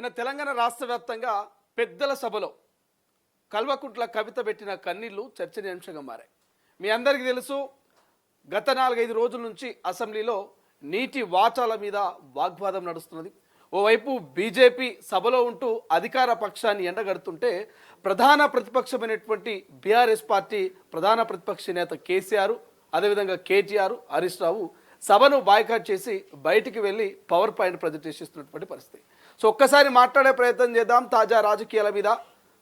నిన్న తెలంగాణ రాష్ట్ర వ్యాప్తంగా పెద్దల సభలో కల్వకుంట్ల కవిత పెట్టిన కన్నీళ్లు చర్చనీయాంశంగా మారాయి. మీ అందరికీ తెలుసు, గత 4-5 రోజుల నుంచి అసెంబ్లీలో నీటి వాటాల మీద వాగ్వాదం నడుస్తున్నది. ఓవైపు బీజేపీ సభలో ఉంటూ అధికార పక్షాన్ని ఎండగడుతుంటే, ప్రధాన ప్రతిపక్షమైనటువంటి బీఆర్ఎస్ పార్టీ ప్రధాన ప్రతిపక్ష నేత కేసీఆర్, అదేవిధంగా కేటీఆర్, హరీష్ రావు సభను బాయ్కాట్ చేసి బయటికి వెళ్ళి పవర్ పాయింట్ ప్రజెంటేషన్ ఇస్తున్నటువంటి పరిస్థితి. సో ఒక్కసారి మాట్లాడే ప్రయత్నం చేద్దాం. తాజా రాజకీయాల మీద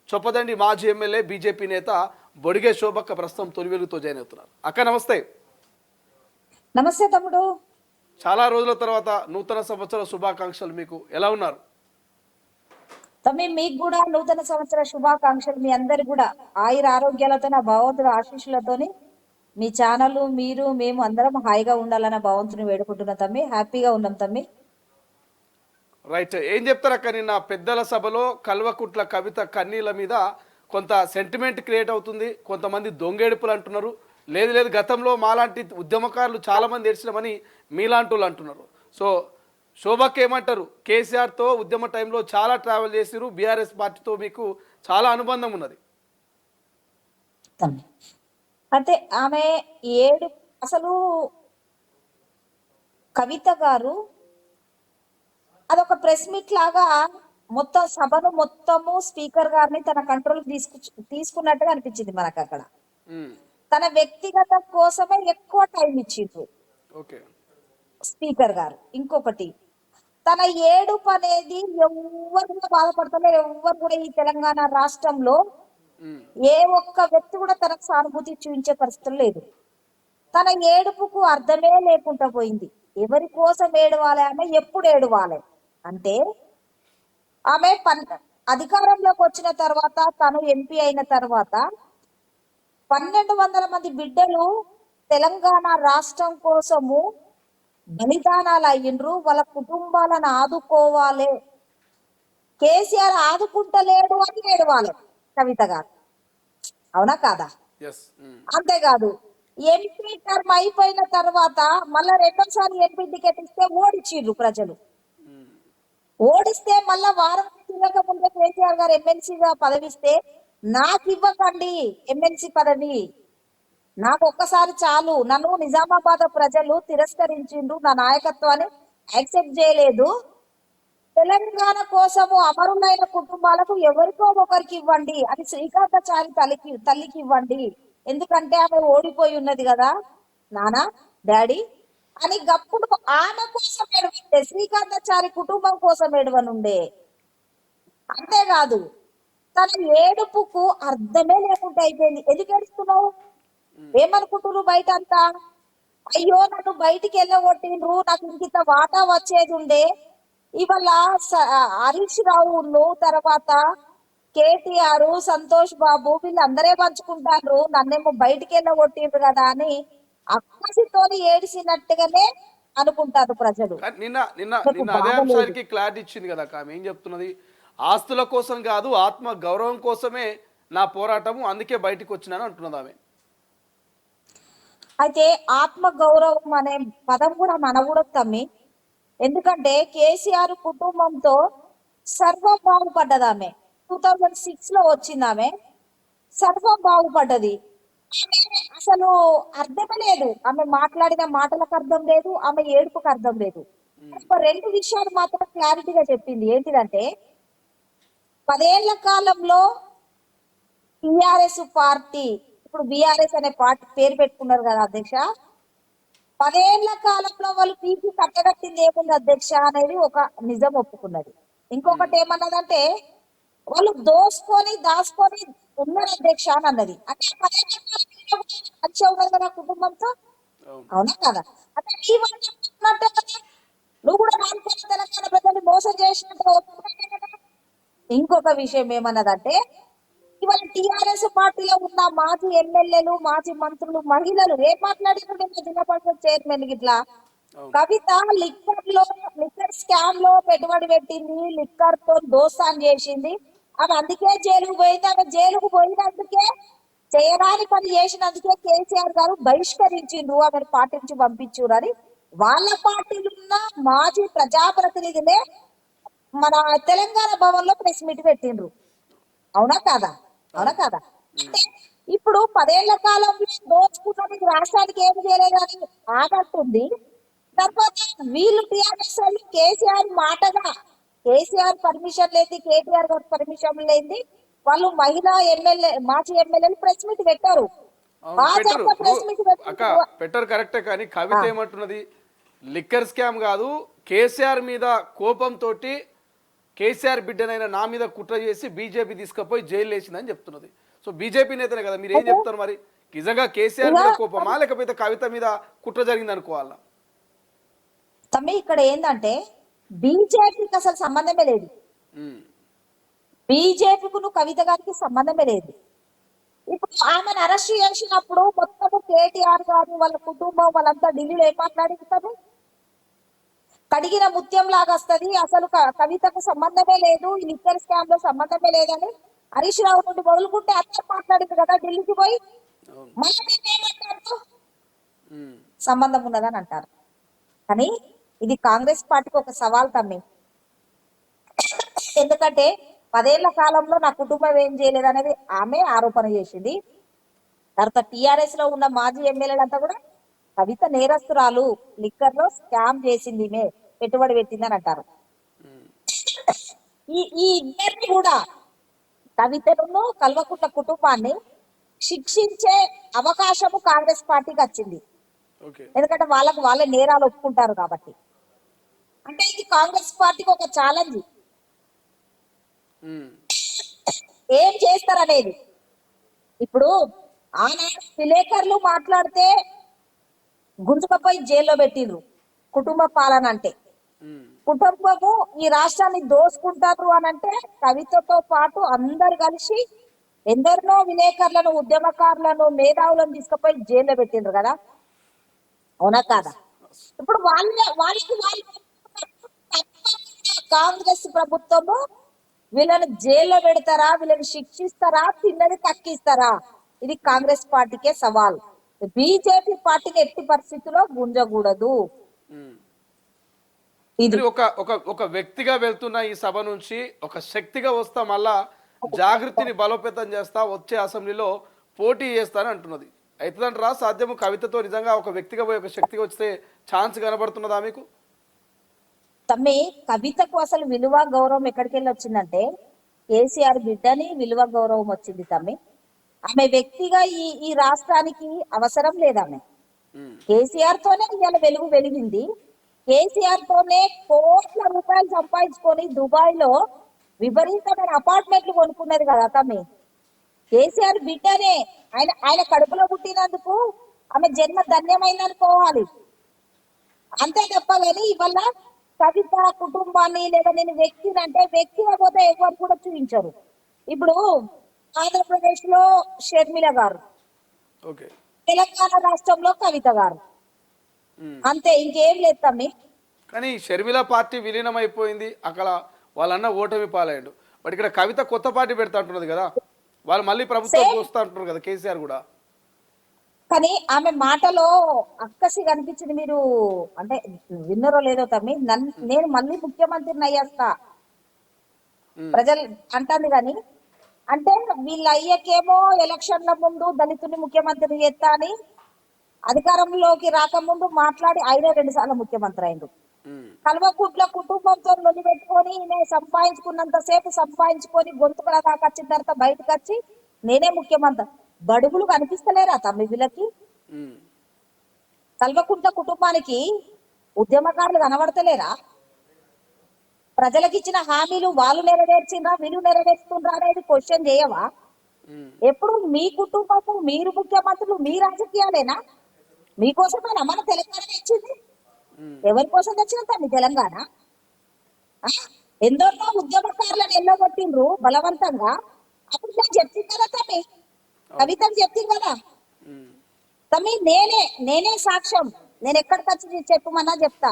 చొప్పదండి మాజీ ఎమ్మెల్యే బీజేపీ నేత బొడిగే శోభక్క ప్రస్తుతం తొలి వెలుగుతో జాయిన్ అవుతున్నారు. అక్క నమస్తే. నమస్తే తమ్ముడు. చాలా రోజుల తర్వాత నూతన సంవత్సర శుభాకాంక్షలు. మీకు ఎలా ఉన్నారు? తమ్మి మీకు కూడా నూతన సంవత్సర శుభాకాంక్షలు. మీ అందరు కూడా ఆయుర ఆరోగ్యాలతో, నా భగవంతుడు ఆశీస్సులతోని మీ ఛానల్, మీరు, మేము అందరం హాయిగా ఉండాలన్న భగవంతుని వేడుకుంటున్నా తమ్మి. హ్యాపీగా ఉన్నాం తమ్మి. రైట్. ఏం చెప్తారు అక్క? నిన్న పెద్దల సభలో కల్వకుంట్ల కవిత కన్నీళ్ళ మీద కొంత సెంటిమెంట్ క్రియేట్ అవుతుంది. కొంతమంది దొంగేడుపులు అంటున్నారు. లేదు లేదు, గతంలో మాలాంటి ఉద్యమకారులు చాలామంది ఏడ్చినామని మీలాంటి వాళ్ళు అంటున్నారు. సో శోభక్ ఏమంటారు? కేసీఆర్తో ఉద్యమ టైంలో చాలా ట్రావెల్ చేసిరు, బీఆర్ఎస్ పార్టీతో మీకు చాలా అనుబంధం ఉన్నది. అంటే ఆమె అసలు కవిత గారు అదొక ప్రెస్ మీట్ లాగా మొత్తం సభను మొత్తము స్పీకర్ గారిని తన కంట్రోల్ తీసుకున్నట్టుగా అనిపించింది మనకు. అక్కడ తన వ్యక్తిగత కోసమే ఎక్కువ టైం ఇచ్చిండ్రు స్పీకర్ గారు. ఇంకొకటి, తన ఏడుపు అనేది ఎవరు కూడా బాధపడతారో, ఎవరు కూడా ఈ తెలంగాణ రాష్ట్రంలో ఏ ఒక్క వ్యక్తి కూడా తనకు సానుభూతి చూపించే పరిస్థితులు లేదు. తన ఏడుపుకు అర్థమే లేకుండా పోయింది. ఎవరి కోసం ఏడవాలి, ఆమె ఎప్పుడు ఏడవాలి అంటే, ఆమె అధికారంలోకి వచ్చిన తర్వాత, తను ఎంపీ అయిన తర్వాత 1200 మంది బిడ్డలు తెలంగాణ రాష్ట్రం కోసము బలిదానాలు అయ్యిండ్రు. వాళ్ళ కుటుంబాలను ఆదుకోవాలి, కేసీఆర్ ఆదుకుంటలేడు అని ఏడవాలి కవిత గారు. అవునా కాదా? అంతేకాదు, ఎంపీ టర్మ్ అయిపోయిన తర్వాత మళ్ళా రెండోసారి ఎంపీ టికెట్ ఇస్తే ఓడిచ్చిర్రు ప్రజలు. ఓడిస్తే మళ్ళా వారం తిరగక ముందే కేసీఆర్ గారు ఎమ్మెల్సీగా పదవిస్తే, నాకు ఇవ్వకండి ఎమ్మెల్సీ పదవి, నాకు ఒక్కసారి చాలు, నన్ను నిజామాబాద్ ప్రజలు తిరస్కరించిండ్రు, నా నాయకత్వాన్ని యాక్సెప్ట్ చేయలేదు, తెలంగాణ కోసము అమరులైన కుటుంబాలకు ఎవరికో ఒకరికి ఇవ్వండి, అది శ్రీకాంతాచారి తల్లికి ఇవ్వండి, ఎందుకంటే ఆమె ఓడిపోయి ఉన్నది కదా నానా డాడీ అని గప్పుడు ఆమె కోసం ఏడవండే, శ్రీకాంతాచారి కుటుంబం కోసం ఏడవనుండే. అంతేకాదు, తన ఏడుపుకు అర్థమే లేకుండా అయిపోయింది. ఎందుకు ఏడుస్తున్నావు, ఏమనుకుంటున్నారు బయట అంతా? అయ్యో నన్ను బయటికి వెళ్ళగొట్టిండ్రు, నాకు ఇంకింత వాటా వచ్చేది ఉండే, ఇవాళ హరీష్ రావు తర్వాత కేటీఆర్, సంతోష్ బాబు వీళ్ళందరే పంచుకుంటారు, నన్నేమో బయటికి వెళ్ళగొట్టిండ్రు కదా అని అక్కసితోని ఏడిసినట్టుగానే అనుకుంటారు ప్రజలు. నిన్న నిన్న నిన్న అదే అంశానికి క్లారిటీ ఇచ్చింది కదా ఆమె. ఏం చెప్తున్నది? ఆస్తుల కోసం కాదు, ఆత్మ గౌరవం కోసమే నా పోరాటము, అందుకే బయటికి వచ్చినాను అంటున్నది ఆమె. అయితే ఆత్మ గౌరవం అనే పదం కూడా మనకూడదు తమ్మి. ఎందుకంటే కేసీఆర్ కుటుంబంతో సర్వం బాగుపడ్డది ఆమె. 2006 లో వచ్చింది ఆమె, సర్వం బాగుపడ్డది. అసలు అర్థమే లేదు, ఆమె మాట్లాడిన మాటలకు అర్థం లేదు, ఆమె ఏడుపుకు అర్థం లేదు. రెండు విషయాలు మాత్రం క్లారిటీగా చెప్పింది. ఏంటిదంటే, 10 ఏళ్ల కాలంలో టిఆర్ఎస్ పార్టీ, ఇప్పుడు బీఆర్ఎస్ అనే పార్టీ పేరు పెట్టుకున్నారు కదా అధ్యక్ష, 10 ఏళ్ల కాలంలో వాళ్ళు పీకి కట్టగట్టింది ఏముంది అధ్యక్ష అనేది ఒక నిజం ఒప్పుకున్నది. ఇంకొకటి ఏమన్నదంటే, వాళ్ళు దోసుకొని దాచుకొని ఉన్నారు అధ్యక్ష అని అన్నది. అంటే 10 ఏళ్ళ ఉన్నది కదా కుటుంబంతో. అవునా కదా? అంటే నువ్వు కూడా తెలంగాణ ప్రజల్ని మోసం చేసినట్టు. ఇంకొక విషయం ఏమన్నదంటే, ఇవాళ టిఆర్ఎస్ పార్టీలో ఉన్న మాజీ ఎమ్మెల్యేలు, మాజీ మంత్రులు, మహిళలు ఏం మాట్లాడినట్టు జిల్లా పరిషత్ చైర్మన్ గిట్లా కవిత లిక్కర్ స్కామ్ లో పెట్టుబడి పెట్టింది, లిక్కర్ తో దోస్తాన్ చేసింది, ఆమె అందుకే జైలుకు పోయింది. ఆమె జైలుకు పోయినందుకే, చేయరాని పని చేసినందుకే కేసీఆర్ గారు బహిష్కరించిండ్రు, ఆమె పార్టీ నుంచి పంపించురు అని వాళ్ళ పార్టీలో ఉన్న మాజీ ప్రజాప్రతినిధులే మన తెలంగాణ భవన్ లో ప్రెస్ మీట్ పెట్టిండ్రు. అవునా కాదా? అవునా కాదా? అంటే ఇప్పుడు 10 ఏళ్ల కాలంలో దోచుకున్నది రాష్ట్రానికి ఏమి చేయలేదని ఆగట్టుంది. తర్వాత వీళ్ళు టీఆర్ఎస్ వాళ్ళు కేసీఆర్ మాటగా, కేసీఆర్ పర్మిషన్ లేని, కేటీఆర్ గారి పర్మిషన్ లేని వాళ్ళు మహిళా ఎమ్మెల్యే, మాజీ ఎమ్మెల్యేలు ప్రెస్ మీట్ పెట్టారు. అవును పెట్టరు. భాజపా ఇప్పుడు ప్రెస్ మీట్ అక్క పెట్టిండ్రు. పెట్టరు కరెక్టే, కానీ కవిత ఏమంటున్నది? లిక్కర్ స్కామ్ కాదు, కేసీఆర్ మీద కోపంతో కేసీఆర్ బిడ్డనైన నా మీద కుట్ర చేసి బీజేపీ తీసుకుపోయి జైలు వేసిందని చెప్తున్నది. సో బీజేపీ నేతనే కదా, మీరు ఏం చెప్తారు మరి? నిజంగా కేసీఆర్ మీద కోపమా లేకపోతే కవిత మీద కుట్ర జరిగింది అనుకోవాలా? తమ్మి ఇక్కడ ఏంటంటే బీజేపీకి అసలు సంబంధమే లేదు. ఉమ్, బీజేపీకు కవిత గారికి సంబంధమే లేదు. ఇప్పుడు ఆమెను అరెస్ట్ చేసినప్పుడు మొత్తం కేటీఆర్ గారు, వాళ్ళ కుటుంబం, వాళ్ళంతా ఢిల్లీలో ఏం మాట్లాడిస్తారు? కడిగిన ముత్యం లాగా వస్తది, అసలు కవితకు సంబంధమే లేదు, ఈ లిక్కర్ స్కామ్ లో సంబంధమే లేదని హరీష్ రావు నుండి మొదలుకుంటే అందరూ మాట్లాడింది కదా ఢిల్లీకి పోయి. అవును. మళ్ళీ మీరు ఏమంటారు? ఉమ్, సంబంధం ఉన్నదని అంటారు. కానీ ఇది కాంగ్రెస్ పార్టీకి ఒక సవాల్ తమ్మి. ఎందుకంటే 10 ఏళ్ల కాలంలో నా కుటుంబం ఏం చేయలేదు అనేది ఆమె ఆరోపణ చేసింది. తర్వాత టిఆర్ఎస్ లో ఉన్న మాజీ ఎమ్మెల్యేలంతా కూడా కవిత నేరస్తురాలు, లిక్కర్ లో స్కామ్ చేసింది, ఈమె పెట్టుబడి పెట్టిందని అంటారు. ఉమ్, ఈ ఇద్దరిని కూడా, కవితను కల్వకుంట్ల కుటుంబాన్ని శిక్షించే అవకాశము కాంగ్రెస్ పార్టీకి వచ్చింది. ఓకే. ఎందుకంటే వాళ్ళకు వాళ్ళే నేరాలు ఒప్పుకుంటారు కాబట్టి. అంటే ఇది కాంగ్రెస్ పార్టీకి ఒక ఛాలెంజ్. ఉమ్, ఏం చేస్తారనేది. ఇప్పుడు ఆనాడు విలేకరులు మాట్లాడితే గుంజుకపోయి జైల్లో పెట్టిండ్రు. కుటుంబ పాలన అంటే, ఉమ్, కుటుంబము ఈ రాష్ట్రాన్ని దోసుకుంటారు అని అంటే కవితతో పాటు అందరు కలిసి ఎందరినో విలేకరులను, ఉద్యమకారులను, మేధావులను తీసుకుపోయి జైల్లో పెట్టిండ్రు కదా. అవునా కాదా? ఇప్పుడు వాళ్ళకి కాంగ్రెస్ ప్రభుత్వము వీళ్ళని జైల్లో పెడతారా, వీళ్ళని శిక్షిస్తారా, తిన్నది కక్కిస్తారా? ఇది కాంగ్రెస్ పార్టీకే సవాల్. బీజేపీ పార్టీకి ఎట్టి పరిస్థితుల్లో గుంజకూడదు. ఉమ్. ఇది మరి ఒక ఒక ఒక వ్యక్తిగా వెళ్తున్న ఈ సభ నుంచి ఒక శక్తిగా వస్తా, మళ్ళా జాగృతిని బలోపేతం చేస్తా, వచ్చే అసెంబ్లీలో పోటీ చేస్తానని అంటున్నది. అవుతుందంటారా సాధ్యము? కవితతో నిజంగా ఒక వ్యక్తిగా పోయి ఒక శక్తిగా వస్తే ఛాన్స్ కనబడుతున్నదా మీకు? తమ్మి, కవితకు అసలు విలువ గౌరవం ఎక్కడికి వెళ్ళి వచ్చిందంటే కేసీఆర్ బిడ్డని విలువ గౌరవం వచ్చింది తమ్మి. ఆమె వ్యక్తిగా ఈ రాష్ట్రానికి అవసరం లేదామె. ఉమ్, కేసీఆర్ తోనే ఇవాళ వెలుగు వెలిగింది. కేసీఆర్ తోనే కోట్ల రూపాయలు సంపాదించుకొని దుబాయ్ లో విపరీతమైన అపార్ట్మెంట్లు కొనుక్కున్నది కదా తమ్మి. కేసీఆర్ బిడ్డనే. ఆయన కడుపులో పుట్టినందుకు ఆమె జన్మ ధన్యమైంది అనుకోవాలి. అంతే తప్ప కానీ ఇవాళ కవిత కుటుంబాన్ని లేదా నేను వ్యక్తిని అంటే వ్యక్తిగా పోతే ఎవరు కూడా చూపించరు. ఇప్పుడు ఆంధ్రప్రదేశ్ లో షర్మిల గారు, ఓకే. తెలంగాణ రాష్ట్రంలో కవిత గారు, ఉమ్. అంతే, ఇంకేం లేదు తమ్మి. కానీ షర్మిల పార్టీ విలీనం అయిపోయింది, అక్కడ వాళ్ళన్న ఓటమి పాలయ్యాడు. బట్ ఇక్కడ కవిత కొత్త పార్టీ పెడతా అంటున్నది కదా, వాళ్ళు మళ్ళీ ప్రభుత్వం వస్తా అంటున్నారు కదా, కేసీఆర్ కూడా. కానీ ఆమె మాటలో అక్కసి కనిపించింది. మీరు అంటే విన్నరో లేదో తమ్మి, నేను మళ్ళీ ముఖ్యమంత్రిని అయ్యేస్తా ఉమ్, ప్రజలు అంటాను. కానీ అంటే వీళ్ళ అయ్యకేమో ఎలక్షన్ల ముందు దళితుని ముఖ్యమంత్రిని చేస్తా అని అధికారంలోకి రాకముందు మాట్లాడి 2 సార్లు ముఖ్యమంత్రి అయిండు. ఉమ్, కల్వకుంట్ల కుటుంబంతో లొల్లి పెట్టుకొని నేను సంపాదించుకున్నంత సేపు సంపాదించుకొని గొంతుకుల దాకా వచ్చిన తర్వాత బయటకు వచ్చి నేనే ముఖ్యమంత్రి. బడుగులు కనిపిస్తలేరా తమ్మి వీళ్ళకి? ఉమ్. కల్వకుంట్ల కుటుంబానికి ఉద్యమకారులు కనబడతలేరా? ప్రజలకు ఇచ్చిన హామీలు వాళ్ళు నెరవేర్చిండ్రా, వీళ్ళు నెరవేర్చుకుండ్రా అనేది క్వశ్చన్ చేయవా? ఉమ్, ఎప్పుడు మీ కుటుంబము, మీరు ముఖ్యమంత్రులు, మీ రాజకీయాలేనా? మీకోసమేనా మన తెలంగాణ తెచ్చింది? ఉమ్. ఎవరి కోసం తెచ్చినంత మీ తెలంగాణ? ఆ? ఎందరో ఉద్యమకారులను ఎల్లగొట్టిండ్రు బలవంతంగా. అప్పుడు నేను చెప్పింది కదా తమ్మి, కవితకు చెప్పింది కదా ఉమ్, తమ్మి, నేనే సాక్ష్యం. నేను ఎక్కడికి వచ్చి చెప్పమన్నా చెప్తా.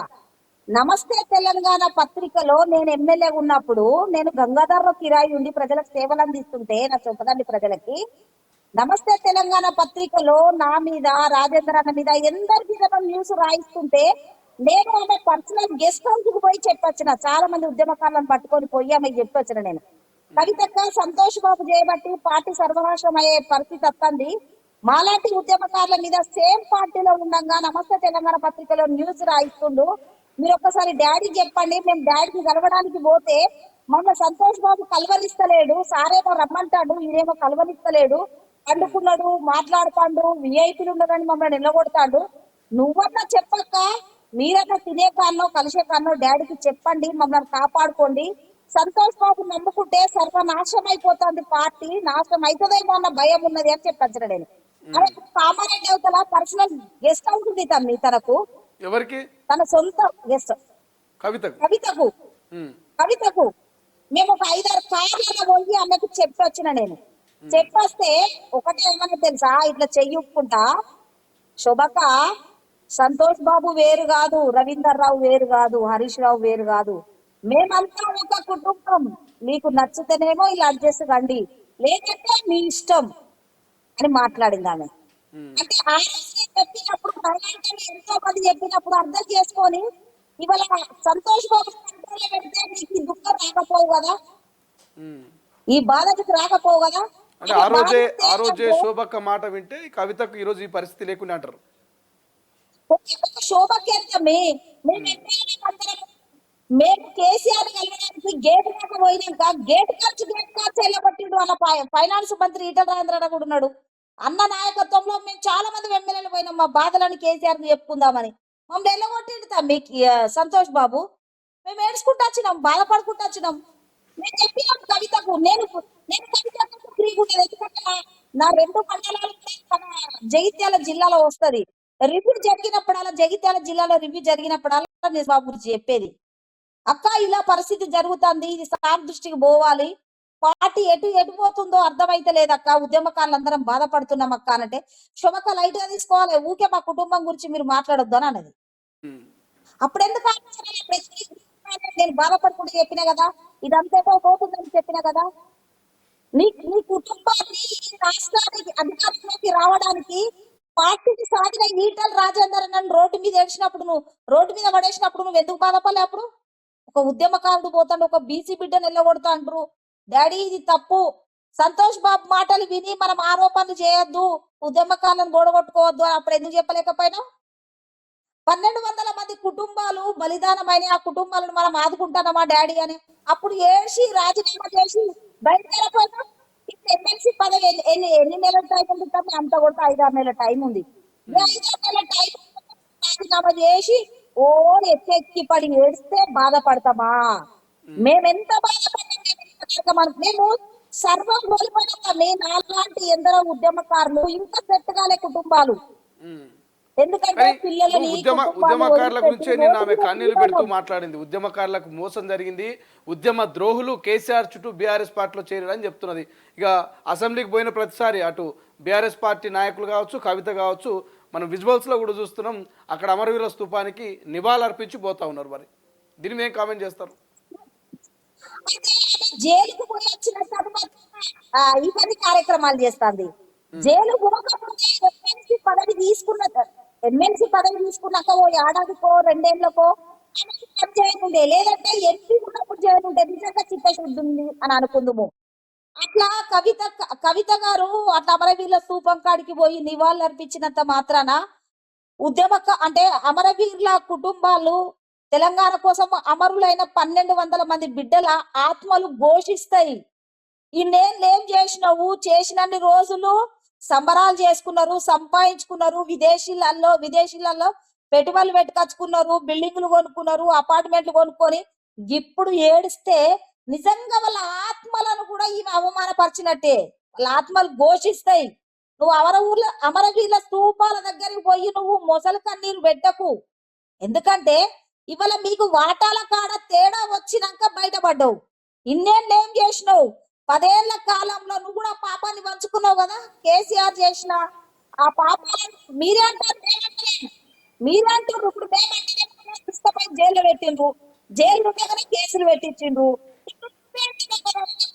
నమస్తే తెలంగాణ పత్రికలో నేను ఎమ్మెల్యే ఉన్నప్పుడు నేను గంగాధర్లో కిరాయి ఉండి ప్రజలకు సేవలు అందిస్తుంటే, నా చొప్పదండి ప్రజలకి, నమస్తే తెలంగాణ పత్రికలో నా మీద, రాజేంద్ర అన్న మీద, ఎందరి మీద న్యూస్ రాయిస్తుంటే నేను ఆమె పర్సనల్ గెస్ట్ హౌస్ కు పోయి చెప్పొచ్చిన, చాలా మంది ఉద్యమకారులను పట్టుకొని పోయి ఆమెకు చెప్పొచ్చిన నేను. కవితక్క సంతోష్ బాబు చేయబట్టి పార్టీ సర్వనాశనం అయ్యే పరిస్థితి వస్తుంది. మాలాంటి ఉద్యమకారుల మీద సేమ్ పార్టీలో ఉండగా నమస్తే తెలంగాణ పత్రికలో న్యూస్ రాయిస్తుండు. మీరు ఒక్కసారి డాడీకి చెప్పండి. మేము డాడీకి కలవడానికి పోతే మమ్మల్ని సంతోష్ బాబు కలవనిస్తలేడు, సారేమో రమ్మంటాడు, ఈయనేమో కలవనిస్తలేడు, పండుకున్నాడు, మాట్లాడుతాడు, విఐపీలు ఉండదని మమ్మల్ని నిలబొడతాడు. నువ్వన్నా చెప్పక్క, మీరన్నా తినే కాన్నో కలిసే కాన్నో డాడీకి చెప్పండి, మమ్మల్ని కాపాడుకోండి. సంతోష్ బాబు నమ్ముకుంటే సర్వనాశనం అయిపోతుంది, పార్టీ నాశనం అవుతుందేమో అన్న భయం ఉన్నది అని చెప్పచ్చు నేను. అదే కామారెడ్డి అవతల పర్సనల్ గెస్ట్ హౌస్ ఉంది తనకు, ఎవరికి? తన సొంత గెస్ట్ కవితకు. కవితకు ఉమ్. కవితకు మేము ఒక 5-6 కార్లలో పోయి ఆమెకు చెప్పొచ్చిన నేను. చెప్పొస్తే ఒకటే ఏమన్నా తెలుసా, ఇట్లా చెయ్యుకుంటా, శోభక సంతోష్ బాబు వేరు కాదు, రవీందర్ రావు వేరు కాదు, హరీష్ రావు వేరు కాదు, మేమంతా ఒక కుటుంబం, మీకు నచ్చితేనేమో ఇలా అడ్జస్ట్ కండి, లేదంటే మీ ఇష్టం అని మాట్లాడింది ఆమె. అంటే ఆ రోజు చెప్పినప్పుడు మహిళాంటే ఎంతో మంది చెప్పినప్పుడు అర్థం చేసుకొని ఇవాళ సంతోష్ బాబు కంట్రోల్లో పెడితే మీకు ఈ దుఃఖం రాకపోవు కదా, ఉమ్. ఈ బాధ మీకు రాకపోవు కదా. అంటే ఆమె ఆ రోజే బాధిస్తే ఆ రోజే శోభక్క మాట వింటే ఈ కవితకు ఈరోజు ఈ పరిస్థితి లేకుండా అంటారు. ఒక శోభకి ఎంతమే, మేము ఎప్పుడైనా అందరం మేము కేసీఆర్ కలవడానికి గేట్ దాకా పోయినాక గేట్ ఖర్చు వెళ్ళబట్టిండు అన్న ఫైనాన్స్ మంత్రి ఈటల రాజేంద్ర కూడా ఉన్నాడు. అన్న నాయకత్వంలో మేము చాలా మంది ఎమ్మెల్యేలు పోయినాం మా బాధలను కేసీఆర్ కి చెప్పుకుందామని. మమ్మల్ని వెళ్ళగొట్టిండు తమ్మి సంతోష్ బాబు. మేము ఏడ్చుకుంటూ వచ్చినాం, బాధపడుకుంటూ వచ్చినాం. నేను చెప్పినాం కవితకు, నేను నేను కవితకు ఫ్రీగా ఉండేది, ఎందుకంటే నా 2 మండలాలు కూడా మన జగిత్యాల జిల్లాలో వస్తది. రివ్యూ జరిగినప్పుడల్లా, జగిత్యాల జిల్లాలో రివ్యూ జరిగినప్పుడల్లా నేను బాబు గురించి చెప్పేది, అక్క ఇలా పరిస్థితి జరుగుతుంది, ఇది సార్ దృష్టికి పోవాలి, పార్టీ ఎటు ఎటుపోతుందో అర్థమైతే లేదక్క, ఉద్యమకారులందరం బాధపడుతున్నాం అక్క అంటే, శుభక లైట్ గా తీసుకోవాలి, ఊకే మా కుటుంబం గురించి మీరు మాట్లాడొద్దు అని అన్నది. ఉమ్. అప్పుడు ఎందుకు నేను బాధపడుకుంటూ చెప్పినా కదా, ఇదంతా పోతుందని చెప్పినా కదా. నీ కుటుంబాన్ని ఈ రాష్ట్రానికి అధికారంలోకి రావడానికి పార్టీకి సాగిన ఈటల రాజేందర్ నన్ను రోడ్డు మీద ఏడ్చినప్పుడు, నువ్వు రోడ్డు మీద పడేసినప్పుడు నువ్వు ఎందుకు బాధపడలే? అప్పుడు ఒక ఉద్యమకారుడు పోతాడు, ఒక బీసీ బిడ్డను వెళ్ళగొడతా అంటారు. డాడీ ఇది తప్పు, సంతోష్ బాబు మాటలు విని మనం ఆరోపణలు చేయొద్దు, ఉద్యమకారులను గోడగొట్టుకోవద్దు అని అప్పుడు ఎందుకు చెప్పలేకపోయినా? 1200 మంది కుటుంబాలు బలిదానమైన ఆ కుటుంబాలను మనం ఆదుకుంటానమా డాడీ అని అప్పుడు ఏడ్చి రాజీనామా చేసి బయటకెళ్ళిపోయినా. ఇప్పుడు ఎమ్మెల్సీ పదవి ఎన్ని నెలల టైం ఉంది తప్ప, అంత కూడా 5-6 నెలల టైం ఉంది. ఈ 5-6 నెలల టైం రాజీనామా చేసి ఓ ఎక్కి పడి ఏడిస్తే బాధపడతామా? మేమెంత బాధపడతాం, మేము సర్వం కోల్పోయినాం. నాలాంటి ఎందరో ఉద్యమకారులు ఇంకా సెట్ కాలే కుటుంబాలు, ఉమ్. ఎందుకంటే కానీ పిల్లలని ఉద్యమకారుల గురించే నేను ఆమె కన్నీళ్లు పెడుతూ మాట్లాడింది. ఉద్యమకారులకు మోసం జరిగింది, ఉద్యమ ద్రోహులు కేసీఆర్ చుట్టూ బీఆర్ఎస్ పార్టీలో చేరారని చెప్తున్నది. ఇక అసెంబ్లీకి పోయిన ప్రతిసారి అటు బీఆర్ఎస్ పార్టీ నాయకులు కావచ్చు, కవిత కావచ్చు, మనం విజువల్స్లో కూడా చూస్తున్నాం, అక్కడ అమరవీరుల స్తూపానికి నివాళులర్పించి పోతా ఉన్నారు. మరి దీన్ని ఏం కామెంట్ చేస్తారు? జైలుకు పోయి వచ్చిన తర్వాత ఇవన్నీ కార్యక్రమాలు చేస్తుంది. జైలు పోకపోతే ఎమ్మెల్సీ పదవి తీసుకున్నాక ఓ ఏడాదికో 2 ఏళ్లకో చేయనుండే, లేదంటే ఎంపీ ఉన్నప్పుడు చేయనుండే, నిజంగా చిత్తశుద్ధి ఉంది అని అనుకుందాము. అట్లా కవిత గారు అట్లా అమరవీరుల స్తూపం కాడికి పోయి నివాళులు అర్పించినంత మాత్రాన అంటే అమరవీరుల కుటుంబాలు తెలంగాణ కోసం అమరులైన 1200 మంది బిడ్డల ఆత్మలు ఘోషిస్తాయి. ఇన్నేళ్ళు ఏం చేసినావు, చేసినన్ని రోజులు సంబరాలు చేసుకున్నారు, సంపాదించుకున్నారు, విదేశీలలో పెట్టుబడులు పెట్టుకొచ్చుకున్నారు, బిల్డింగ్లు కొనుక్కున్నారు, అపార్ట్మెంట్లు కొనుక్కొని ఇప్పుడు ఏడిస్తే నిజంగా వాళ్ళ ఆత్మలను కూడా ఈమె అవమానపరిచినట్టే. వాళ్ళ ఆత్మలు ఘోషిస్తాయి. నువ్వు అమరవీరుల స్తూపాల దగ్గరికి పోయి నువ్వు మొసలు కన్నీరు పెట్టకు. ఎందుకంటే ఇవాళ మీకు వాటాల కాడ తేడా వచ్చినాక బయటపడ్డావు. ఇన్నేళ్ళు ఏం చేసినావు? 10 ఏళ్ల కాలంలో నువ్వు కూడా పాపాన్ని పంచుకున్నావు కదా. కేసీఆర్ చేసిన ఆ పాపాలను మీరే అంటారు, మీరే అంటారు. ఇప్పుడు మేమంటే జైల్లో పెట్టిండ్రు, జైలు ఉండగానే కేసులు పెట్టించిండ్రు.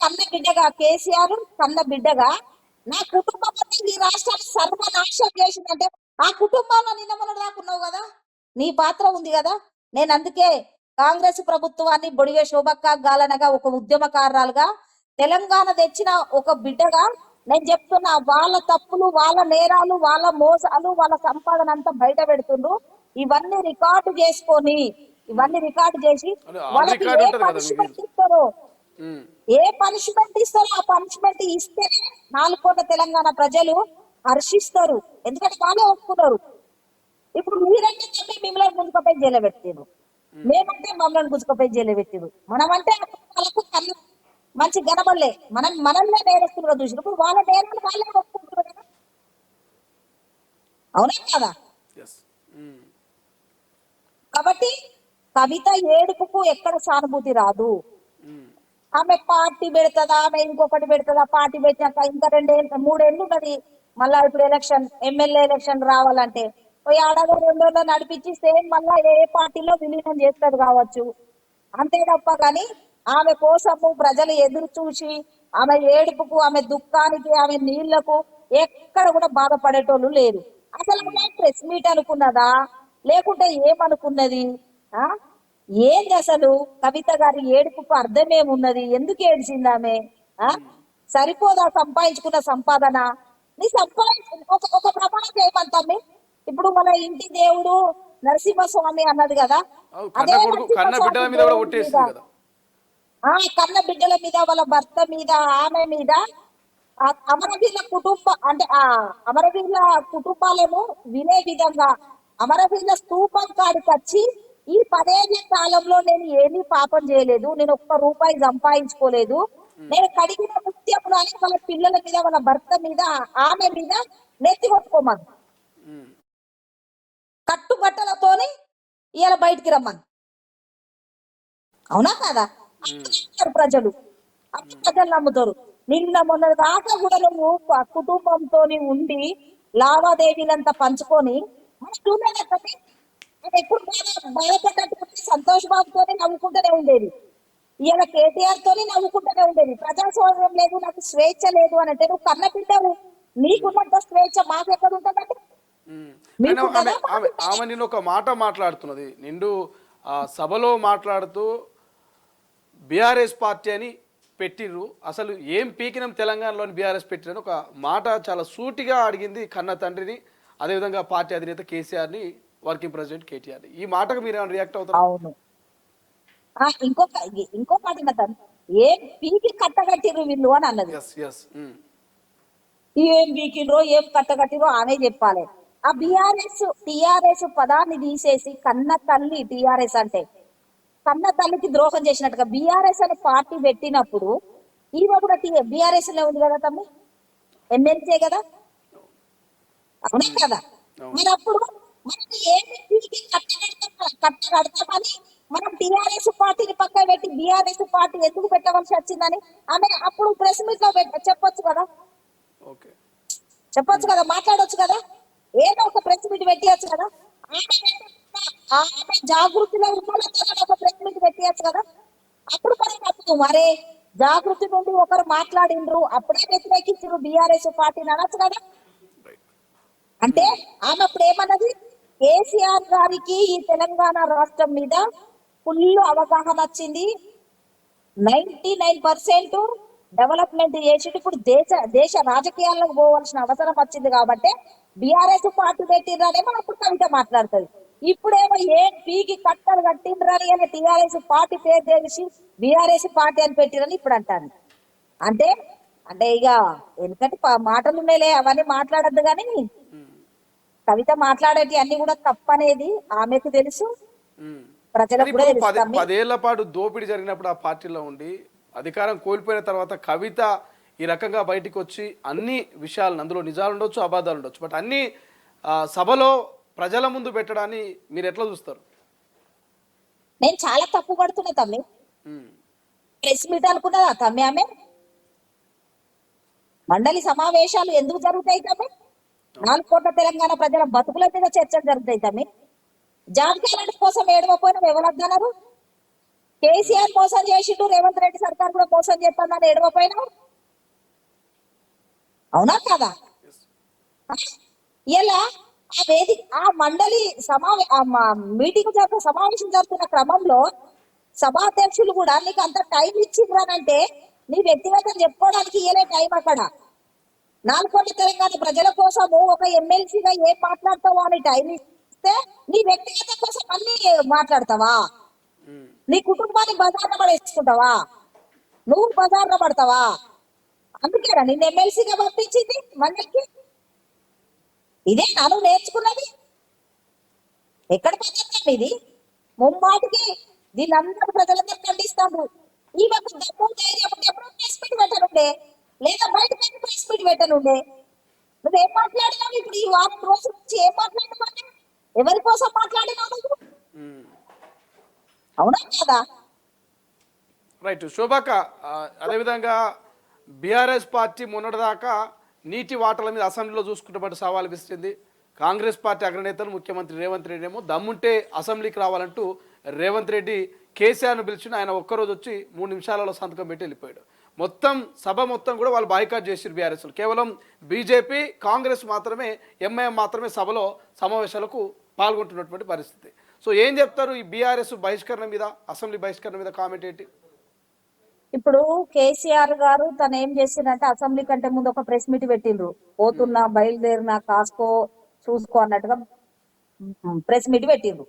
కన్న బిడ్డగా కేసీఆర్ కన్న బిడ్డగా నా కుటుంబం ఈ రాష్ట్రాన్ని సర్వనాశనం చేసిందంటే ఆ కుటుంబంలో నిన్న మొన్న రాకున్నావు కదా. నీ పాత్ర ఉంది కదా. నేను అందుకే కాంగ్రెస్ ప్రభుత్వాన్ని బొడిగే శోభక్క గాలనగా ఒక ఉద్యమకారురాలుగా తెలంగాణ తెచ్చిన ఒక బిడ్డగా నేను చెప్తున్నా, వాళ్ళ తప్పులు, వాళ్ళ నేరాలు, వాళ్ళ మోసాలు, వాళ్ళ సంపాదన అంతా బయట పెడుతుండ్రు. ఇవన్నీ రికార్డు చేసుకొని, ఇవన్నీ రికార్డు చేసి అంటే ఆన్ వాళ్ళకి రికార్డ్ ఏ ఉంటుంది కదా మీకు. పనిష్మెంట్ ఇస్తారో, ఉమ్, ఏ పనిష్మెంట్ ఇస్తారో ఆ పనిష్మెంట్ ఇస్తేనే 4 కోట్ల తెలంగాణ ప్రజలు హర్షిస్తారు. ఎందుకంటే వాళ్ళే ఒప్పుకున్నారు. ఇప్పుడు మీరంటే చెప్పి మిమ్మల్ని గుంజుకపోయి జైలు పెట్టారు, మేమంటే మమ్మల్ని గుంజుకపోయి జైలు పెట్టారు. మనమంటే వాళ్ళకు కళ్ళు మంచి గనబడలే, మనల్నే నేరస్తులుగా చూసినప్పుడు వాళ్ళ నేరాలు వాళ్ళే ఒప్పుకుంటారు కదా. అవునా కదా. yes. ఉమ్, కాబట్టి కవిత ఏడుపుకు ఎక్కడ సానుభూతి రాదు. ఉమ్, ఆమె పార్టీ పెడతదా, ఆమె ఇంకొకటి పెడతదా, పార్టీ పెట్టాక ఇంకా 3 ఏళ్ళు ఉన్నది. మళ్ళా ఇప్పుడు ఎలక్షన్, ఎమ్మెల్యే ఎలక్షన్ రావాలంటే ఓ ఏడాది 2 ఏళ్ళు నడిపించి సేమ్ మళ్ళా ఏ పార్టీలో విలీనం చేస్తారు కావచ్చు. అంతే తప్ప కానీ ఆమె కోసము ప్రజలు ఎదురు చూసి ఆమె ఏడుపుకు, ఆమె దుఃఖానికి, ఆమె నీళ్లకు ఎక్కడ కూడా బాధపడేటోళ్ళు లేరు. అసలు ఆమె ప్రెస్ మీట్ అనుకున్నదా, లేకుంటే ఏమనుకున్నది? ఆ ఏంది అసలు కవిత గారి ఏడుపుకు అర్థమేమున్నది? ఎందుకు ఏడ్చింది ఆమె? ఆ సరిపోదా సంపాదించుకున్న సంపాదన? నీ సంపాదించు ఒక ప్రమాణం చేయమంటాన్ని. ఇప్పుడు మన ఇంటి దేవుడు నరసింహస్వామి అన్నది కదా, అవు అదే కన్న బిడ్డల నరసింహస్వామి మీద కూడా దేవుడి మీద, కొట్టేసింది కదా. కన్న బిడ్డల మీద, వాళ్ళ భర్త మీద, ఆమె మీద, ఆ అమరవీరుల అంటే ఆ అమరవీరుల కుటుంబాలను వినే విధంగా అమరవీరుల స్తూపం కాడికి వచ్చి ఈ 10 ఏళ్ల కాలంలో నేను ఏమీ పాపం చేయలేదు, నేను ఒక్క రూపాయి సంపాదించుకోలేదు, నేను కడిగిన ముత్యములు అని వాళ్ళ పిల్లల మీద, వాళ్ళ భర్త మీద, ఆమె మీద నెత్తి కొట్టుకోమని, ఉమ్, కట్టుబట్టలతోని ఇవాళ బయటికి రమ్మని. అవునా కాదా. ఉమ్, ప్రజలు ప్రజలు నమ్ముతారు. నిన్న మొన్న దాకా కూడా నువ్వు కుటుంబంతో ఉండి లావాదేవీలంతా పంచుకొని చూడలేదంటే ఎప్పుడు బాధపడ్డట్టు సంతోష్ బాబుతోనే నవ్వుకుంటూనే ఉండేది. ఇవాళ కేటీఆర్ తోని నవ్వుకుంటూనే ఉండేది. ప్రజాస్వామ్యం లేదు, నాకు స్వేచ్ఛ లేదు అని అంటే నువ్వు కన్న బిడ్డవు, నీకున్నంత స్వేచ్ఛ మాకెక్కడ ఉంటుందంటే? ఉమ్. అయినా మీకుంటుందా? ఆమె నిన్ను ఒక మాట మాట్లాడుతున్నది నిండు సభలో మాట్లాడుతూ బీఆర్ఎస్ పార్టీ అని పెట్టిర్రు, అసలు ఏం పీకినం తెలంగాణలోని బీఆర్ఎస్ పెట్టిరని ఒక మాట చాలా సూటిగా అడిగింది కన్న తండ్రిని, అదేవిధంగా పార్టీ అధినేత కేసీఆర్ని, వర్కింగ్ ప్రెసిడెంట్ కేటీఆర్ని. ఈ మాటకు మీరు ఏమైనా రియాక్ట్ అవుతారు? అవును. ఇంకొక ఇంకో మాట విన్నతాను, ఏం పీకి కట్టగట్టిర్రు వీళ్ళు అని అన్నది. Yes yes. ఏం పీకిండ్రో ఏం కట్టగట్టిరో ఆమె చెప్పాలి. ఆ టిఆర్ఎస్ పదాన్ని తీసేసి కన్న తల్లి టిఆర్ఎస్ అంటే కన్న తల్లికి ద్రోహం చేసినట్టుగా బీఆర్ఎస్ అనే పార్టీ పెట్టినప్పుడు ఈమె కూడా బీఆర్ఎస్ లో ఉంది కదా తమ్మి, ఎమ్మెల్సీ కదా, అవునా కదా. మరి అప్పుడు మనకి ఏమి పీకి కట్టగడతామని మనం టిఆర్ఎస్ పార్టీని పక్కన పెట్టి బీఆర్ఎస్ పార్టీ ఎందుకు పెట్టవలసి వచ్చిందని ఆమె అప్పుడు ప్రెస్ మీట్ లో చెప్పొచ్చు కదా, ఓకే. చెప్పొచ్చు కదా, మాట్లాడొచ్చు కదా, ఏదో ఒక ప్రెస్ మీట్ పెట్టియచ్చు కదా. ఆమె జాగృతిలో ఉన్నోళ్ళతో ఒక ప్రెస్ మీట్ పెట్టియచ్చు కదా. అప్పుడు మనకు మరే జాగృతి నుండి ఒకరు మాట్లాడిండ్రు, అప్పుడే వ్యతిరేకించారు బీఆర్ఎస్ పార్టీని అనొచ్చు కదా. అంటే ఆమె అప్పుడు ఏమన్నది, కేసీఆర్ గారికి ఈ తెలంగాణ రాష్ట్రం మీద ఫుల్ అవగాహన వచ్చింది, 99% డెవలప్మెంట్ చేసి ఇప్పుడు దేశ రాజకీయాల్లోకి పోవాల్సిన అవసరం వచ్చింది కాబట్టి బీఆర్ఎస్ పార్టీ పెట్టిండ్రనే మనం అప్పుడు కవిత మాట్లాడుతుంది. ఇప్పుడేమో ఏం పీకి కట్టలు కట్టిండ్రని అని టీఆర్ఎస్ పార్టీ పేరు తెలిసి బీఆర్ఎస్ పార్టీ అని పెట్టిరని ఇప్పుడు అంటాను. అంటే అంటే ఇక ఎందుకంటే మాటలు ఉన్నాయిలే, అవన్నీ మాట్లాడద్దు కానీ కవిత మాట్లాడేటి అన్ని కూడా తప్పనేది ఆమెకు తెలుసు, ప్రజలకు కూడా ఇప్పుడు తెలుసు. 10 ఏళ్ల పాటు దోపిడీ జరిగినప్పుడు ఆ పార్టీలో ఉండి అధికారం కోల్పోయిన తర్వాత కవిత ఈ రకంగా బయటికి వచ్చి అన్ని విషయాలను, అందులో నిజాలు ఉండొచ్చు, అబద్ధాలు ఉండొచ్చు, బట్ అన్ని సభలో ప్రజల ముందు పెట్టడాన్ని మీరు ఎట్లా చూస్తారు? నేను చాలా తప్పు పడుతున్నా తమ్మి. ప్రెస్ మీట్ అనుకున్నదా తమ్మి ఆమె? మండలి సమావేశాలు ఎందుకు జరుగుతాయి తమ్మి? 4 కోట్ల తెలంగాణ ప్రజల బతుకుల మీద చర్చలు జరుగుతాయి తమ్మి. జాబ్ క్యాలెండర్ కోసం ఏడవపోయినా ఎవరన్నారు? కేసీఆర్ మోసం చేసిండు, రేవంత్ రెడ్డి సర్కార్ కూడా మోసం చేస్తుందని ఏడవపోయినా, అవునా కదా. ఇలా ఆ వేదిక ఆ మండలి మీటింగ్ జరుపుతున్న సమావేశం జరుగుతున్న క్రమంలో సభాధ్యక్షులు కూడా నీకు అంత టైం ఇచ్చిండ్రనంటే నీ వ్యక్తిగతం చెప్పుకోవడానికి ఇయ్యలే టైం అక్కడ. 4 కోట్ల తెలంగాణ ప్రజల కోసము ఒక ఎమ్మెల్సీగా ఏం మాట్లాడతావో అని టైం ఇస్తే నీ వ్యక్తిగతం కోసం అన్ని మాట్లాడతావా? నీ కుటుంబాన్ని బజార్న పడేసుకుంటావా? నువ్వు బజార్న పడతావా? అందుకేనా నిన్ను ఎమ్మెల్సీగా పంపించింది మండలికి? ఇదే నన్ను నేర్చుకున్నది. ఎక్కడ పద్ధతి ఇది? ముమ్మాటికి దీని అందరూ ప్రజలందరూ ఖండిస్తాడు. ఈ మాకు దమ్ము ధైర్యం ఉంటే ఎప్పుడో ప్రెస్ మీట్ పెట్టనుండే, లేదా బయట ప్రెస్ మీట్ పెట్టనుండే. నువ్వేం మాట్లాడినావు ఇప్పుడు ఈ వారం రోజుల నుంచి? ఏం మాట్లాడినావు? ఎవరి కోసం మాట్లాడినావు నువ్వు? అవునా కదా? రైట్ శోభాక, అదేవిధంగా బీఆర్ఎస్ పార్టీ మొన్నటిదాకా నీటి వాటల మీద అసెంబ్లీలో చూసుకుంటే సవాల్ విసిరింది. కాంగ్రెస్ పార్టీ అగ్రనేతలు ముఖ్యమంత్రి రేవంత్ రెడ్డి ఏమో దమ్ముంటే అసెంబ్లీకి రావాలంటూ రేవంత్ రెడ్డి కేసీఆర్ను పిలిచిన ఆయన ఒక్కరోజు వచ్చి 3 నిమిషాలలో సంతకం పెట్టి వెళ్ళిపోయాడు. మొత్తం సభ మొత్తం కూడా వాళ్ళు బాయ్కాట్ చేసారు బీఆర్ఎస్లు. కేవలం బీజేపీ కాంగ్రెస్ మాత్రమే, ఎంఐఎం మాత్రమే సభలో సమావేశాలకు పాల్గొంటున్నటువంటి పరిస్థితి. సో ఏం చెప్తారు ఈ బీఆర్ఎస్ బహిష్కరణ మీద, అసెంబ్లీ బహిష్కరణ మీద కామెంట్ ఏంటి? ఇప్పుడు కేసీఆర్ గారు తను ఏం చేసిందంటే అసెంబ్లీ కంటే ముందు ఒక ప్రెస్ మీట్ పెట్టిండ్రు. పోతున్నా బయలుదేరినా కాసుకో చూసుకో అన్నట్టుగా ప్రెస్ మీట్ పెట్టిండ్రు.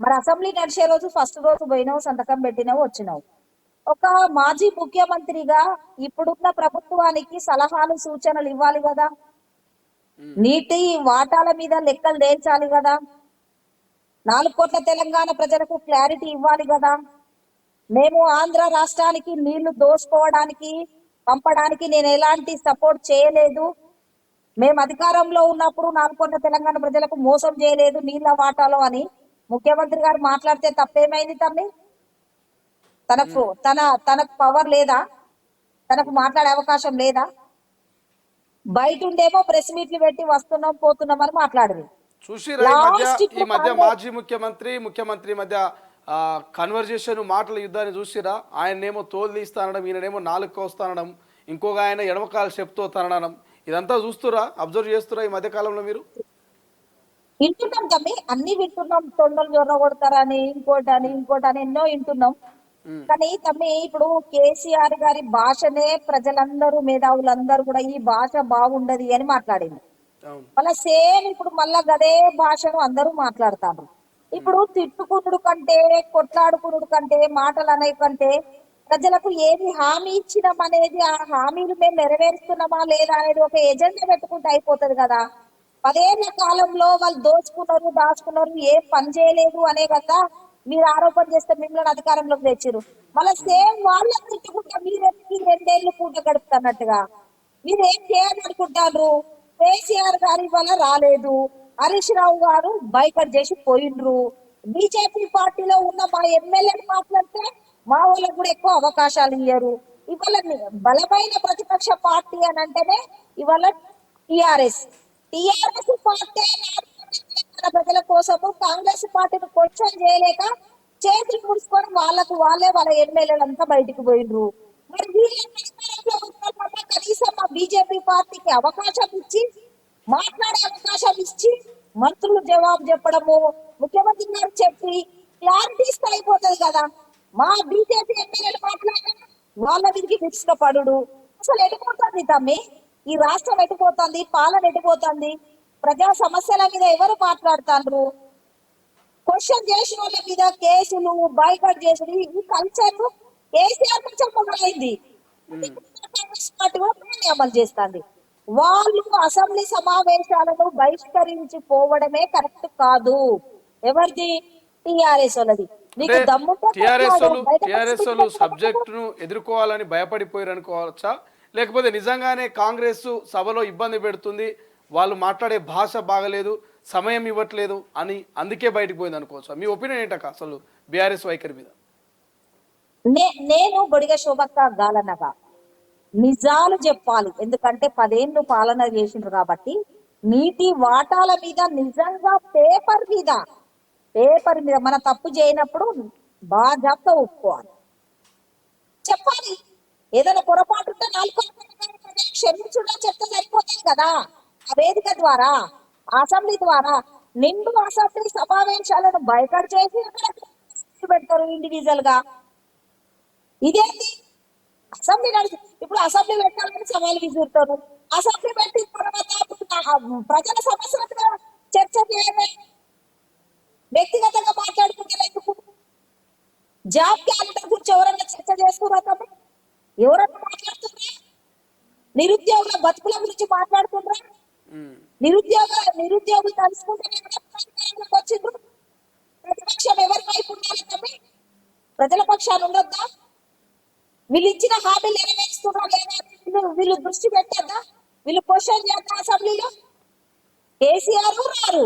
మరి అసెంబ్లీ నడిచే రోజు ఫస్ట్ రోజు పోయినావు, సంతకం పెట్టినావు, వచ్చినావు. ఒక మాజీ ముఖ్యమంత్రిగా ఇప్పుడున్న ప్రభుత్వానికి సలహాలు సూచనలు ఇవ్వాలి కదా, నీటి వాటాల మీద లెక్కలు తేల్చాలి కదా, 4 కోట్ల తెలంగాణ ప్రజలకు క్లారిటీ ఇవ్వాలి కదా. మేము ఆంధ్ర రాష్ట్రానికి నీళ్లు దోసుకోవడానికి పంపడానికి నేను ఎలాంటి సపోర్ట్ చేయలేదు. మేము అధికారంలో ఉన్నప్పుడు 4 కోట్ల తెలంగాణ ప్రజలకు మోసం చేయలేదు నీళ్ల వాటాలో అని ముఖ్యమంత్రి గారు మాట్లాడితే తప్పేమైంది తమ్మి? తనకు పవర్ లేదా? తనకు మాట్లాడే అవకాశం లేదా? బయట ఉండేమో ప్రెస్ మీట్లు పెట్టి వస్తున్నాం పోతున్నాం అని మాట్లాడరు. చూసిరా ఈ మధ్య మాజీ ముఖ్యమంత్రి మధ్య కన్వర్జేషన్ మాటల యుద్ధాన్ని చూసిరా? ఆయనేమో తోలు తీస్తానడం, ఈయననేమో నాలుగు కోస్తానడం, ఇంకొక ఆయన ఎడమకాలు చెప్తూ తనడం, ఇదంతా చూస్తురా, అబ్జర్వ్ చేస్తురా ఈ మధ్య కాలంలో మీరు? వింటున్నాం తమ్మి, అన్ని వింటున్నాం. తొండలు జొర్ర కొడతారని ఇంకోటని ఎన్నో వింటున్నాం. కానీ తమ్మి ఇప్పుడు కేసీఆర్ గారి భాషనే ప్రజలందరూ మేధావులందరూ కూడా ఈ భాష బాగుండదు అని మాట్లాడింది. మళ్ళా సేమ్ ఇప్పుడు మళ్ళా గదే భాషను అందరూ మాట్లాడతారు. ఇప్పుడు తిట్టుకునుడు కంటే, కొట్లాడుకునుడు కంటే, మాటలు అనే కంటే ప్రజలకు ఏది హామీ ఇచ్చినాం అనేది, ఆ హామీలు మేము నెరవేరుస్తున్నామా లేదా అనేది ఒక ఎజెండా పెట్టుకుంటే అయిపోతుంది కదా. 10 ఏళ్ల కాలంలో వాళ్ళు దోచుకున్నారు, దాచుకున్నారు, ఏం పని చేయలేదు అనే కదా మీరు ఆరోపణ చేస్తే మిమ్మల్ని అధికారంలోకి తెచ్చారు. మళ్ళీ సేమ్ వాళ్ళని తిట్టుకుంటా మీరెందుకు 2 ఏళ్ళు పూట గడుపుతున్నట్టుగా మీరు ఏం చేయాలనుకుంటారు? కేసీఆర్ గారి వల్ల రాలేదు, హరీష్ రావు గారు బైకట్ చేసి పోయిండ్రు. బీజేపీ పార్టీలో ఉన్న మా ఎమ్మెల్యేలు మాట్లాడితే మా వాళ్ళకు కూడా ఎక్కువ అవకాశాలు ఇయ్యరు. ఇవాళ బలమైన ప్రతిపక్ష పార్టీ అని అంటేనే ఇవాళ టిఆర్ఎస్ పార్టీ ప్రజల కోసము కాంగ్రెస్ పార్టీని క్వశ్చన్ చేయలేక చేతులు ముడుచుకొని వాళ్ళ ఎమ్మెల్యేలంతా బయటికి పోయిండ్రు. మరి కనీసం మా బీజేపీ పార్టీకి అవకాశం ఇచ్చి మాట్లాడే అవకాశం ఇచ్చి మంత్రులు జవాబు చెప్పడము, ముఖ్యమంత్రి గారు చెప్పి క్లారిటీ ఇస్తే అయిపోతుంది కదా. మా బీజేపీ ఎమ్మెల్యేలు మాట్లాడిన వాళ్ళ మీదకి విరుచుకపడు. అసలు ఎటుపోతుంది తమ్మి? ఈ రాష్ట్రం ఎటుపోతుంది? పాలన ఎటుపోతుంది? ప్రజా సమస్యల మీద ఎవరు మాట్లాడుతారు? క్వశ్చన్ చేసిన వాళ్ళ మీద కేసులు, బాయ్కాట్ చేసుడు, ఈ కల్చర్ కేసీఆర్ నుంచి మొదలైంది. అమలు చేస్తుంది. వాళ్ళు అసెంబ్లీ సమావేశాలను బహిష్కరించిపోవడమే కరెక్ట్ కాదు. ఎవరిది? టిఆర్ఎస్ వాళ్ళది. టిఆర్ఎస్ సబ్జెక్ట్ ను ఎదుర్కోవాలని భయపడిపోయారు అనుకోవచ్చా, లేకపోతే నిజంగానే కాంగ్రెస్ సభలో ఇబ్బంది పెడుతుంది, వాళ్ళు మాట్లాడే భాష బాగలేదు, సమయం ఇవ్వట్లేదు అని అందుకే బయటకు పోయింది అనుకోవచ్చా? మీ ఒపీనియన్ ఏంటక్క అసలు బీఆర్ఎస్ వైఖరి మీద? నేను బొడిగ శోభక్క గాలనగా నిజాలు చెప్పాలి. ఎందుకంటే 10 ఏళ్ళు పాలన చేసిండ్రు కాబట్టి నీటి వాటాల మీద నిజంగా పేపర్ మీద మన తప్పు చేయనప్పుడు బాధ్యత ఒప్పుకోవాలి, చెప్పాలి. ఏదైనా పొరపాటు ఉంటే 4 క్షమించడం చెప్తే సరిపోతుంది కదా ఆ వేదిక ద్వారా. అసెంబ్లీ ద్వారా నిండు అసెంబ్లీ సమావేశాలను బైకట్ చేసి అక్కడ పెడతారు ఇండివిజువల్ గా. ఇదేంటి అసెంబ్లీ నడిచి ఇప్పుడు అసెంబ్లీ పెట్టాలని సవాల్ విసురుతారు. అసెంబ్లీ పెట్టిన తర్వాత ప్రజల సమస్యల మీద చర్చ చేయమే, వ్యక్తిగతంగా మాట్లాడుకుంటే ఎందుకు? జాబ్ క్యాలెండర్ గురించి ఎవరన్నా చర్చ చేస్తున్నారా? ఎవరన్నా మాట్లాడుతున్నారా? నిరుద్యోగుల బతుకుల గురించి మాట్లాడుతున్నారా? నిరుద్యోగులు తలుసుకుంటే వచ్చిండ్రు. ప్రతిపక్షం ఎవరి వైపు ఉండాలి తప్పి ప్రజల పక్షాన్ని ఉండొద్దా? వీళ్ళు ఇచ్చిన హామీలు నెరవేరుస్తున్నా లేదా వీళ్ళు దృష్టి పెట్టద్దా? వీళ్ళు క్వశ్చన్ చేద్దా? అసెంబ్లీలో కేసీఆర్ రారు,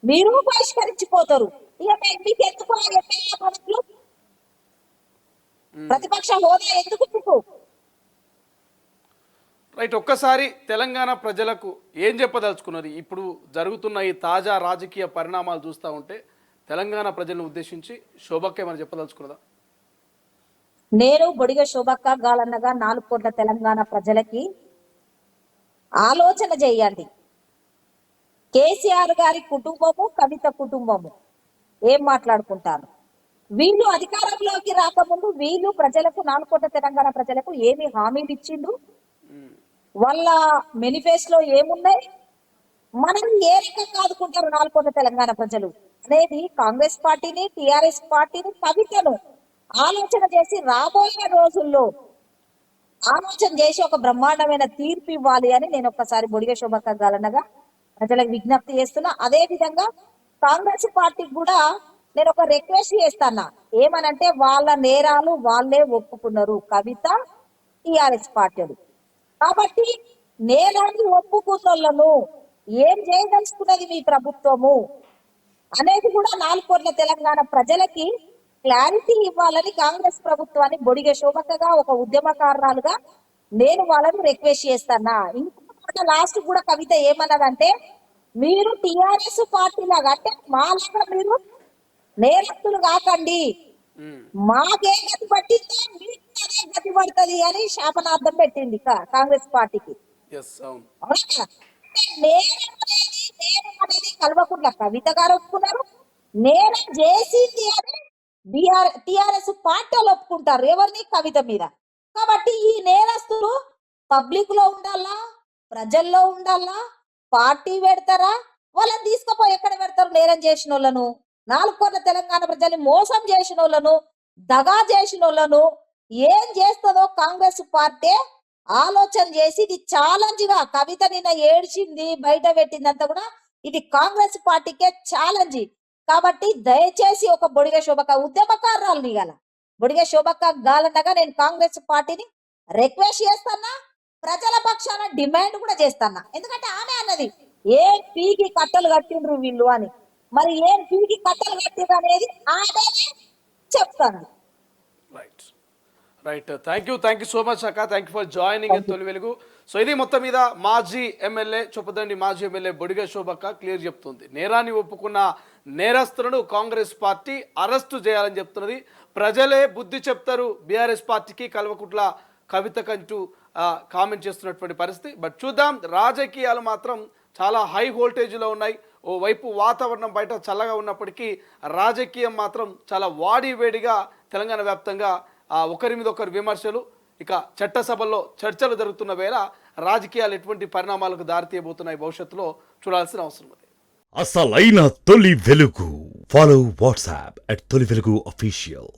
మీరు బహిష్కరించిపోతారు. ఇక మీకు ఎందుకు ఎమ్మెల్యే పదవులు, ప్రతిపక్ష హోదా ఎందుకు మీకు? రైట్, ఒక్కసారి తెలంగాణ ప్రజలకు ఏం చెప్పదలుచుకున్నది? ఇప్పుడు జరుగుతున్న ఈ తాజా రాజకీయ పరిణామాలు చూస్తూ ఉంటే తెలంగాణ ప్రజలను ఉద్దేశించి శోభక్క ఏమైనా చెప్పదలుచుకున్నదా? నేను బొడిగ శోభక్క గాలన్నగా 4 కోట్ల తెలంగాణ ప్రజలకి ఆలోచన చేయండి. కేసీఆర్ గారి కుటుంబము, కవిత కుటుంబము ఏం మాట్లాడుకుంటారు? వీళ్ళు అధికారంలోకి రాకముందు వీళ్ళు ప్రజలకు 4 కోట్ల తెలంగాణ ప్రజలకు ఏమి హామీలు ఇచ్చిండు, వాళ్ళ మేనిఫెస్టోలో ఏమున్నాయి, మనం ఏ రకంగా ఆదుకుంటారు 4 కోట్ల తెలంగాణ ప్రజలు అనేది కాంగ్రెస్ పార్టీని, టిఆర్ఎస్ పార్టీని, కవితను ఆలోచన చేసి రాబోయే రోజుల్లో ఆలోచన చేసి ఒక బ్రహ్మాండమైన తీర్పు ఇవ్వాలి అని నేను ఒక్కసారి బొడిగ శోభక్క గాలన్నగా ప్రజలకు విజ్ఞప్తి చేస్తున్నా. అదే విధంగా కాంగ్రెస్ పార్టీకి కూడా నేను ఒక రిక్వెస్ట్ చేస్తాను. ఏమనంటే వాళ్ళ నేరాలు వాళ్ళే ఒప్పుకున్నారు, కవిత, టిఆర్ఎస్ పార్టీలు. కాబట్టి నేరాన్ని ఒప్పుకున్నోళ్లను ఏం చేయదలుచుకున్నది మీ ప్రభుత్వము అనేది కూడా 4 కోట్ల తెలంగాణ ప్రజలకి క్లారిటీ ఇవ్వాలని కాంగ్రెస్ ప్రభుత్వాన్ని బొడిగ శోభక్కగా ఒక ఉద్యమకారురాలుగా నేను వాళ్ళని రిక్వెస్ట్ చేస్తానా. ఇంకొక లాస్ట్ కూడా కవిత ఏమన్నదంటే, మీరు టిఆర్ఎస్ పార్టీ లాగా అంటే మాలాగా మీరు నేరస్తులు కాకండి, మాకే గతి పట్టిందో మీకు అదే గతి పడుతుంది అని శాపనార్థం పెట్టింది కాంగ్రెస్ పార్టీకి. నేరం అనేది కల్వకుంట్ల కవిత గారు ఒప్పుకున్నారు, నేరం చేసింది అని టిఆర్ఎస్ పార్టీ ఒప్పుకుంటారు ఎవరిని, కవిత మీద. కాబట్టి ఈ నేరస్తులు పబ్లిక్ లో ఉండాలా, ప్రజల్లో ఉండాలా, పార్టీ పెడతారా, వాళ్ళని తీసుకుపోయి ఎక్కడ పెడతారు? నేరం చేసిన వాళ్ళను, 4 కోట్ల తెలంగాణ ప్రజల్ని మోసం చేసిన వాళ్ళను, దగా చేసిన వాళ్ళను ఏం చేస్తుందో కాంగ్రెస్ పార్టీ ఆలోచన చేసి ఇది ఛాలెంజ్ గా, కవిత నిన్న ఏడ్చింది బయట పెట్టిందంతా కూడా ఇది కాంగ్రెస్ పార్టీకే ఛాలెంజ్. కాబట్టి దయచేసి ఒక బొడిగ శోభక్క ఉద్యమకారురాలని గల బొడిగ శోభక్క గాలన్నగా నేను కాంగ్రెస్ పార్టీని రిక్వెస్ట్ చేస్తానా, ప్రజల పక్షాన డిమాండ్ కూడా చేస్తానా. ఎందుకంటే ఆమె అన్నది ఏం పీకి కట్టలు కట్టిండ్రు వీళ్ళు అని, మరి ఏం పీకి కట్టలు కట్టిండ్రు అనేది ఆమె చెప్తాను. Right right, thank you so much అక్క, thank you for joining in Tholi Velugu. So ఇది మొత్తం మీద మాజీ ఎమ్మెల్యే చొప్పదండి మాజీ ఎమ్మెల్యే బొడిగ శోభక్క క్లియర్ చెప్తుంది. నేరాన్ని ఒప్పుకున్న నేరస్తులను కాంగ్రెస్ పార్టీ అరెస్టు చేయాలని చెప్తున్నది. ప్రజలే బుద్ధి చెప్తారు బీఆర్ఎస్ పార్టీకి, కల్వకుంట్ల కవితకంటూ కామెంట్ చేస్తున్నటువంటి పరిస్థితి. బట్ చూద్దాం, రాజకీయాలు మాత్రం చాలా హై వోల్టేజ్లో ఉన్నాయి. ఓవైపు వాతావరణం బయట చల్లగా ఉన్నప్పటికీ రాజకీయం మాత్రం చాలా వాడివేడిగా తెలంగాణ వ్యాప్తంగా ఒకరి మీద ఒకరు విమర్శలు, ఇక చట్టసభల్లో చర్చలు జరుగుతున్న వేళ రాజకీయాలు ఎటువంటి పరిణామాలకు దారితీయబోతున్నాయి భవిష్యత్తులో చూడాల్సిన అవసరం ఉంది. అసలైన తొలి వెలుగు. ఫాలో వాట్సాప్ @తొలి వెలుగు official.